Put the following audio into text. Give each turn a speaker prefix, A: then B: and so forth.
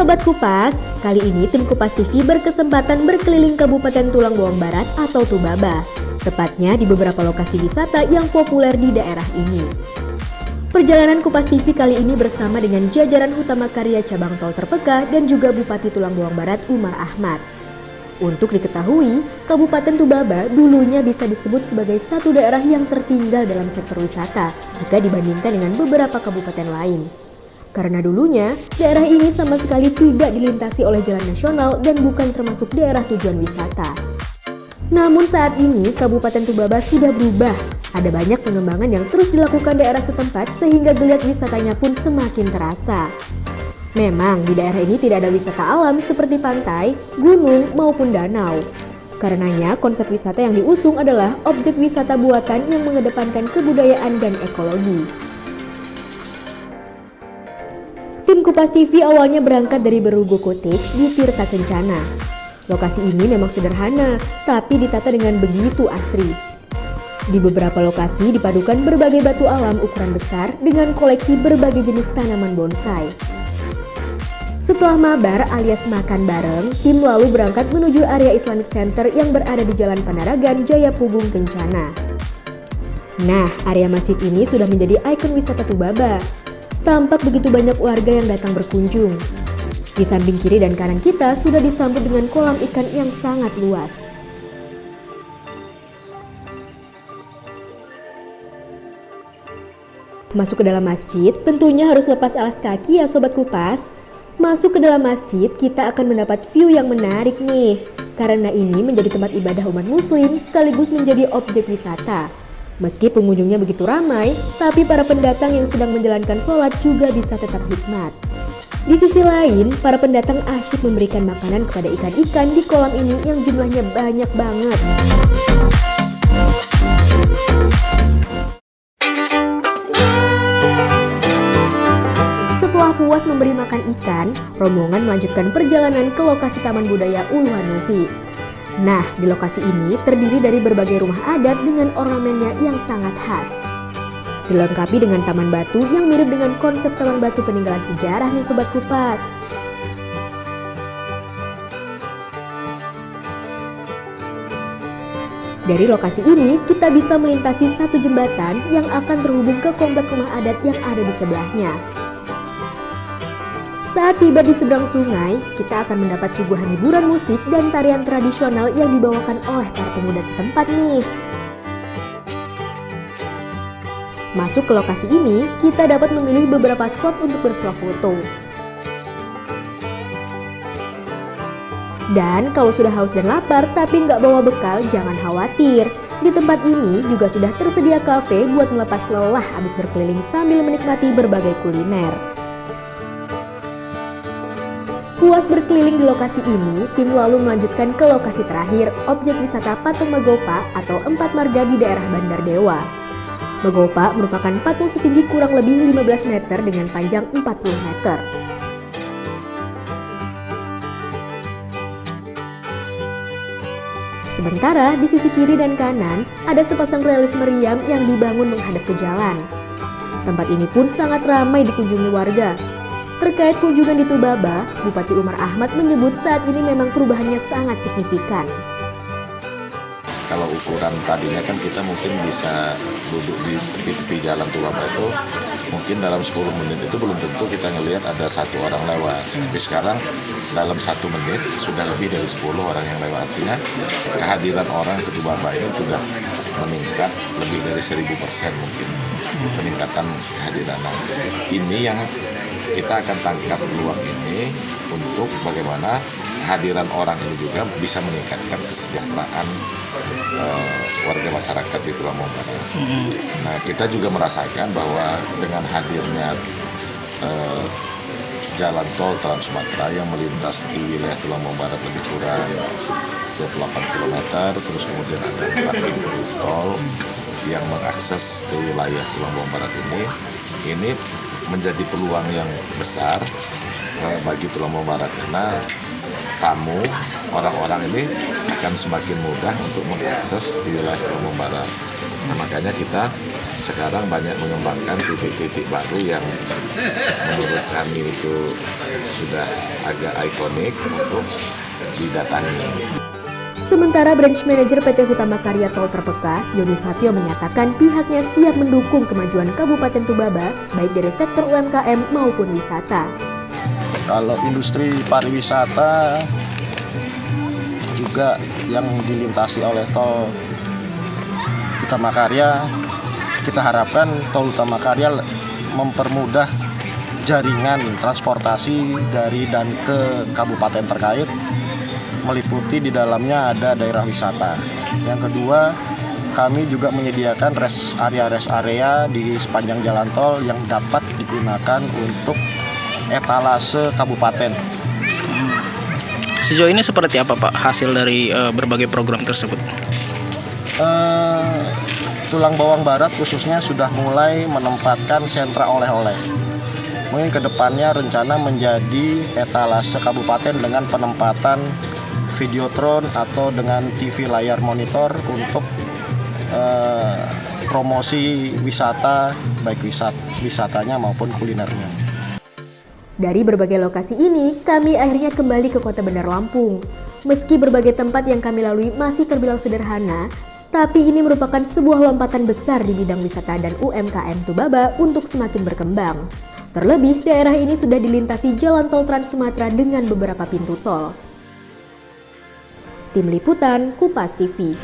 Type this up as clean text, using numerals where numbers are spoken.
A: Sobat Kupas, kali ini tim Kupas TV berkesempatan berkeliling Kabupaten Tulang Bawang Barat atau Tubaba, tepatnya di beberapa lokasi wisata yang populer di daerah ini. Perjalanan Kupas TV kali ini bersama dengan jajaran Utama Karya Cabang Tol Terpeka dan juga Bupati Tulang Bawang Barat Umar Ahmad. Untuk diketahui, Kabupaten Tubaba dulunya bisa disebut sebagai satu daerah yang tertinggal dalam sektor wisata jika dibandingkan dengan beberapa kabupaten lain. Karena dulunya, daerah ini sama sekali tidak dilintasi oleh jalan nasional dan bukan termasuk daerah tujuan wisata. Namun saat ini, Kabupaten Tubaba sudah berubah. Ada banyak pengembangan yang terus dilakukan daerah setempat sehingga geliat wisatanya pun semakin terasa. Memang di daerah ini tidak ada wisata alam seperti pantai, gunung, maupun danau. Karenanya konsep wisata yang diusung adalah objek wisata buatan yang mengedepankan kebudayaan dan ekologi. Tim Kupas TV awalnya berangkat dari Berugo Cottage di Tirta Kencana. Lokasi ini memang sederhana, tapi ditata dengan begitu asri. Di beberapa lokasi dipadukan berbagai batu alam ukuran besar dengan koleksi berbagai jenis tanaman bonsai. Setelah mabar alias makan bareng, tim lalu berangkat menuju area Islamic Center yang berada di Jalan Panaragan, Jayapugung, Kencana. Nah, area masjid ini sudah menjadi ikon wisata Tubaba. Tampak begitu banyak warga yang datang berkunjung. Di samping kiri dan kanan kita sudah disambut dengan kolam ikan yang sangat luas. Masuk ke dalam masjid, tentunya harus lepas alas kaki ya Sobat Kupas. Masuk ke dalam masjid, kita akan mendapat view yang menarik nih. Karena ini menjadi tempat ibadah umat muslim sekaligus menjadi objek wisata. Meski pengunjungnya begitu ramai, tapi para pendatang yang sedang menjalankan sholat juga bisa tetap hikmat. Di sisi lain, para pendatang asyik memberikan makanan kepada ikan-ikan di kolam ini yang jumlahnya banyak banget. Setelah puas memberi makan ikan, rombongan melanjutkan perjalanan ke lokasi Taman Budaya Uluwatu. Nah, di lokasi ini terdiri dari berbagai rumah adat dengan ornamennya yang sangat khas. Dilengkapi dengan taman batu yang mirip dengan konsep taman batu peninggalan sejarah nih Sobat Kupas. Dari lokasi ini, kita bisa melintasi satu jembatan yang akan terhubung ke komplek rumah adat yang ada di sebelahnya. Saat tiba di seberang sungai, kita akan mendapat suguhan hiburan musik dan tarian tradisional yang dibawakan oleh para pemuda setempat nih. Masuk ke lokasi ini, kita dapat memilih beberapa spot untuk bersuah foto. Dan kalau sudah haus dan lapar tapi nggak bawa bekal, jangan khawatir. Di tempat ini juga sudah tersedia kafe buat melepas lelah habis berkeliling sambil menikmati berbagai kuliner. Puas berkeliling di lokasi ini, tim lalu melanjutkan ke lokasi terakhir, objek wisata Patung Magopa atau Empat Marga di daerah Bandar Dewa. Magopa merupakan patung setinggi kurang lebih 15 meter dengan panjang 40 meter. Sementara di sisi kiri dan kanan, ada sepasang relief meriam yang dibangun menghadap ke jalan. Tempat ini pun sangat ramai dikunjungi warga. Terkait kunjungan di Tubaba, Bupati Umar Ahmad menyebut saat ini memang perubahannya sangat signifikan.
B: Kalau ukuran tadinya kan kita mungkin bisa duduk di tepi-tepi jalan Tubaba itu, mungkin dalam 10 menit itu belum tentu kita ngelihat ada satu orang lewat. Tapi sekarang dalam 1 menit sudah lebih dari 10 orang yang lewat. Artinya kehadiran orang ke Tubaba ini sudah meningkat lebih dari 1000% mungkin peningkatan kehadiran. Ini yang kita akan tangkap peluang ini untuk bagaimana kehadiran orang ini juga bisa meningkatkan kesejahteraan warga masyarakat di Tulang Bawang Barat. Nah, kita juga merasakan bahwa dengan hadirnya jalan tol Trans Sumatera yang melintas di wilayah Tulang Bawang Barat lebih kurang 28 km, terus kemudian ada 4 pintu tol yang mengakses ke wilayah Tulang Bawang Barat ini menjadi peluang yang besar bagi Tulang Bawang Barat karena tamu orang-orang ini akan semakin mudah untuk mengakses di wilayah Tulang Bawang Barat. Nah, makanya kita sekarang banyak mengembangkan titik-titik baru yang menurut kami itu sudah agak ikonik untuk didatangi.
A: Sementara Branch Manager PT Hutama Karya Tol Terpeka, Yoni Satyo menyatakan pihaknya siap mendukung kemajuan Kabupaten Tubaba, baik dari sektor UMKM maupun wisata.
C: Kalau industri pariwisata juga yang dilintasi oleh Tol Hutama Karya, kita harapkan Tol Hutama Karya mempermudah jaringan transportasi dari dan ke kabupaten terkait, meliputi di dalamnya ada daerah wisata. Yang kedua, kami juga menyediakan rest area di sepanjang jalan tol yang dapat digunakan untuk etalase kabupaten.
D: Sejauh ini seperti apa Pak hasil dari berbagai program tersebut?
C: Tulang Bawang Barat khususnya sudah mulai menempatkan sentra oleh-oleh. Mungkin kedepannya rencana menjadi etalase kabupaten dengan penempatan videotron atau dengan TV layar monitor untuk promosi wisata, baik wisatanya maupun kulinernya.
A: Dari berbagai lokasi ini, kami akhirnya kembali ke Kota Bandar Lampung. Meski berbagai tempat yang kami lalui masih terbilang sederhana, tapi ini merupakan sebuah lompatan besar di bidang wisata dan UMKM Tubaba untuk semakin berkembang. Terlebih, daerah ini sudah dilintasi jalan tol Trans Sumatera dengan beberapa pintu tol. Tim Liputan, Kupas TV.